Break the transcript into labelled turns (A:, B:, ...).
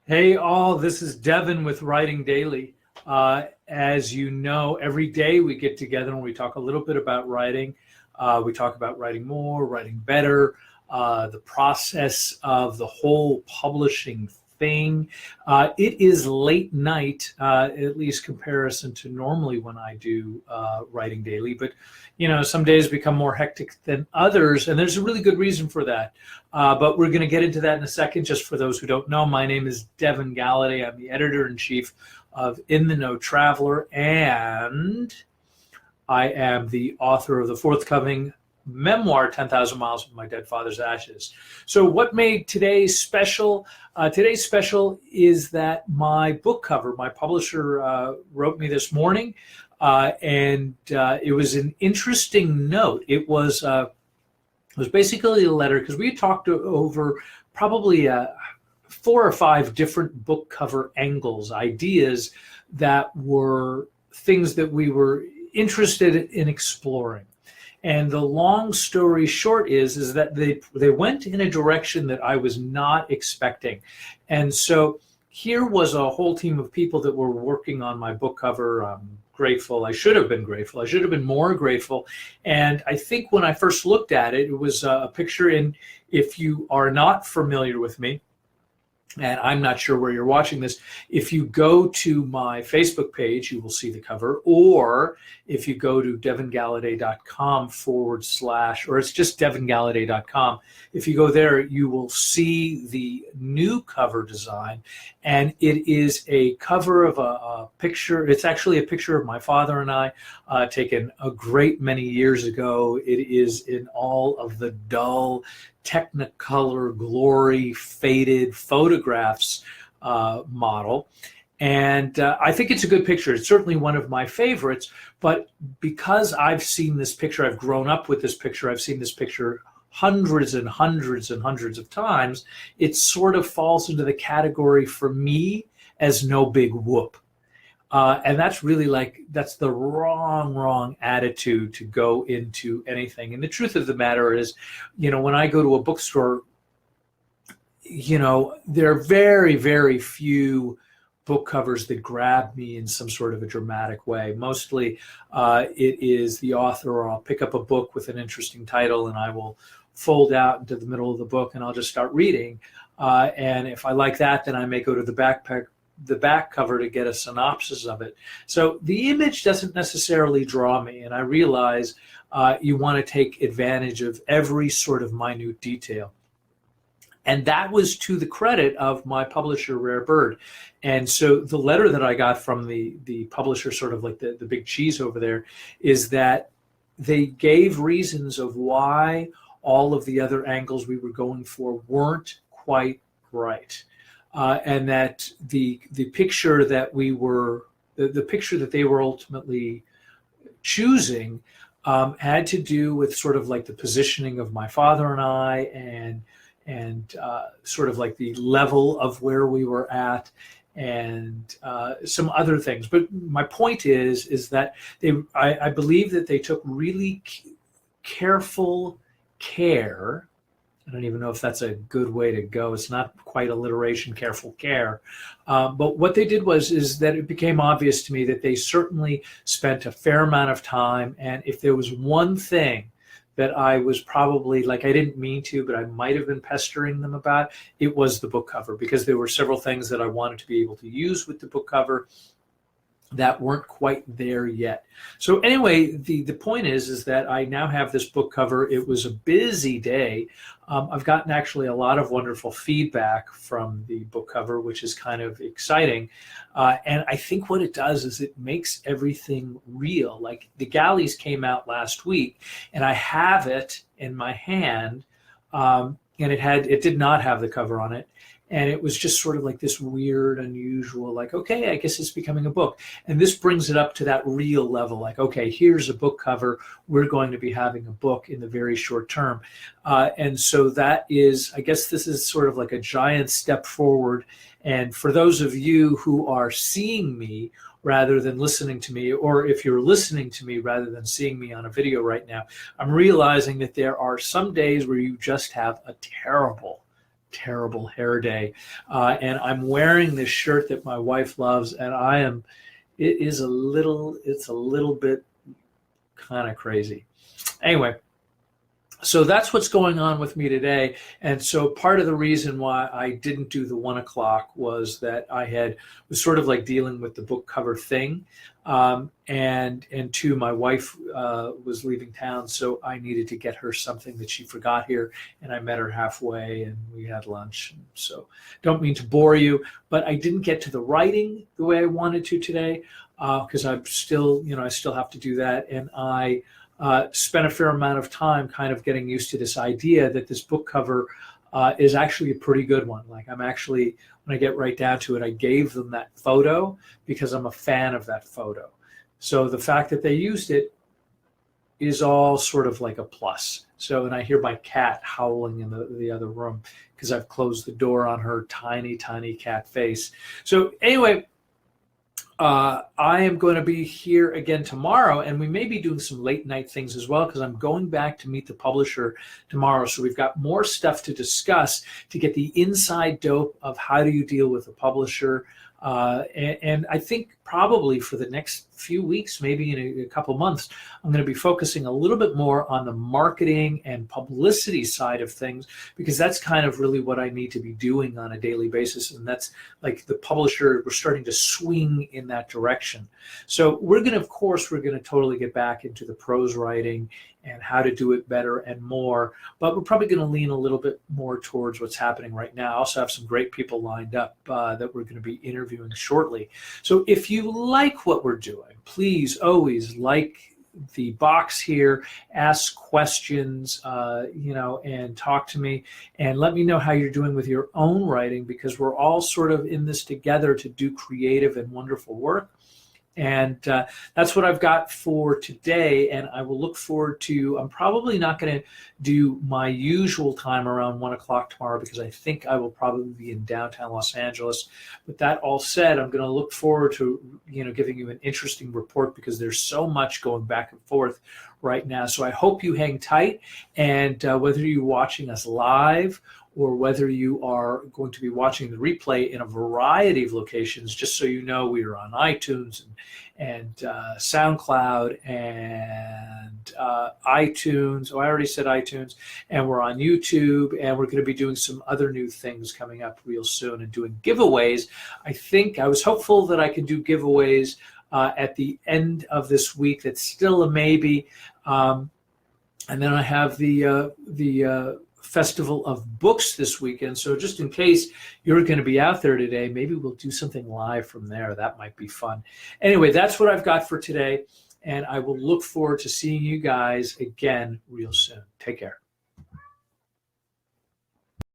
A: Hey all, this is Devin with Writing Daily. As you know, every day we get together and we talk a little bit about writing. We talk about writing more, writing better, the process of the whole publishing thing. It is late night, at least comparison to normally when I do Writing Daily, but some days become more hectic than others, and there's a really good reason for that. But we're going to get into that in a second. Just for those who don't know, my name is Devin Galaudet. I'm the editor-in-chief of In the Know Traveler, and I am the author of the forthcoming memoir, 10,000 Miles from My Dead Father's Ashes. So what made today's special? Today's special is that my book cover, my publisher wrote me this morning, and it was an interesting note. It was basically a letter, because we had talked over probably 4 or 5 different book cover angles, ideas that were things that we were interested in exploring. And the long story short is that they went in a direction that I was not expecting. And so here was a whole team of people that were working on my book cover. I'm grateful. I should have been grateful. I should have been more grateful. And I think when I first looked at it, it was a picture. And if you are not familiar with me, and I'm not sure where you're watching this, if you go to my Facebook page, you will see the cover. Or if you go to devingallaudet.com / or it's just devingallaudet.com. If you go there, you will see the new cover design. And it is a cover of a picture. It's actually a picture of my father and I, taken a great many years ago. It is in all of the dull Technicolor glory faded photographs model, and I think it's a good picture. It's certainly one of my favorites, but because I've seen this picture, I've grown up with this picture, I've seen this picture hundreds and hundreds and hundreds of times, it sort of falls into the category for me as no big whoop. And that's really that's the wrong attitude to go into anything. And the truth of the matter is, when I go to a bookstore, there are very, very few book covers that grab me in some sort of a dramatic way. Mostly it is the author, or I'll pick up a book with an interesting title and I will fold out into the middle of the book and I'll just start reading. And if I like that, then I may go to the back cover to get a synopsis of it. So the image doesn't necessarily draw me, and I realize you want to take advantage of every sort of minute detail. And that was to the credit of my publisher, Rare Bird. And so the letter that I got from the publisher, sort of like the big cheese over there, is that they gave reasons of why all of the other angles we were going for weren't quite right. And that the picture that the picture that they were ultimately choosing had to do with sort of like the positioning of my father and I, and sort of like the level of where we were at, and some other things. But my point is that I believe that they took really careful care. I don't even know if that's a good way to go. It's not quite alliteration, careful care. But what they did is that it became obvious to me that they certainly spent a fair amount of time. And if there was one thing that I was probably, I didn't mean to, but I might have been pestering them about, it was the book cover, because there were several things that I wanted to be able to use with the book cover that weren't quite there yet. So anyway, the point is that I now have this book cover. It was a busy day. I've gotten actually a lot of wonderful feedback from the book cover, which is kind of exciting. And I think what it does is it makes everything real. Like the galleys came out last week, and I have it in my hand, and it did not have the cover on it. And it was just sort of like this weird, unusual, okay, I guess it's becoming a book. And this brings it up to that real level, okay, here's a book cover. We're going to be having a book in the very short term. And so that is, I guess this is sort of like a giant step forward. And for those of you who are seeing me rather than listening to me, or if you're listening to me rather than seeing me on a video right now, I'm realizing that there are some days where you just have a terrible terrible hair day. And I'm wearing this shirt that my wife loves, and it's a little bit kind of crazy. Anyway, so that's what's going on with me today. And so part of the reason why I didn't do the 1 o'clock was that was sort of like dealing with the book cover thing. And two, my wife was leaving town, so I needed to get her something that she forgot here. And I met her halfway and we had lunch. So don't mean to bore you, but I didn't get to the writing the way I wanted to today, because I still have to do that. And I spent a fair amount of time kind of getting used to this idea that this book cover is actually a pretty good one. Like, I'm actually, when I get right down to it, I gave them that photo because I'm a fan of that photo. So the fact that they used it is all sort of like a plus. So, and I hear my cat howling in the other room because I've closed the door on her tiny, tiny cat face. So anyway, I am going to be here again tomorrow, and we may be doing some late night things as well, because I'm going back to meet the publisher tomorrow. So we've got more stuff to discuss to get the inside dope of how do you deal with a publisher. And I think probably for the next few weeks, maybe in a couple months, I'm going to be focusing a little bit more on the marketing and publicity side of things, because that's kind of really what I need to be doing on a daily basis. And that's like the publisher, we're starting to swing in that direction. So we're going to totally get back into the prose writing and how to do it better and more, but we're probably going to lean a little bit more towards what's happening right now. I also have some great people lined up that we're going to be interviewing shortly. So if you like what we're doing, please always like the box here, ask questions, and talk to me, and let me know how you're doing with your own writing, because we're all sort of in this together to do creative and wonderful work. And that's what I've got for today, and I will look forward to, I'm probably not going to do my usual time around 1 o'clock tomorrow, because I think I will probably be in downtown Los Angeles. With that all said, I'm going to look forward to giving you an interesting report, because there's so much going back and forth right now. So I hope you hang tight, and whether you're watching us live or whether you are going to be watching the replay in a variety of locations, just so you know, we are on iTunes and SoundCloud and iTunes. Oh, I already said iTunes. And we're on YouTube, and we're going to be doing some other new things coming up real soon and doing giveaways. I was hopeful that I could do giveaways at the end of this week. That's still a maybe. And then I have the Festival of Books this weekend. So just in case you're going to be out there today, maybe we'll do something live from there. That might be fun. Anyway, that's what I've got for today, and I will look forward to seeing you guys again real soon. Take care.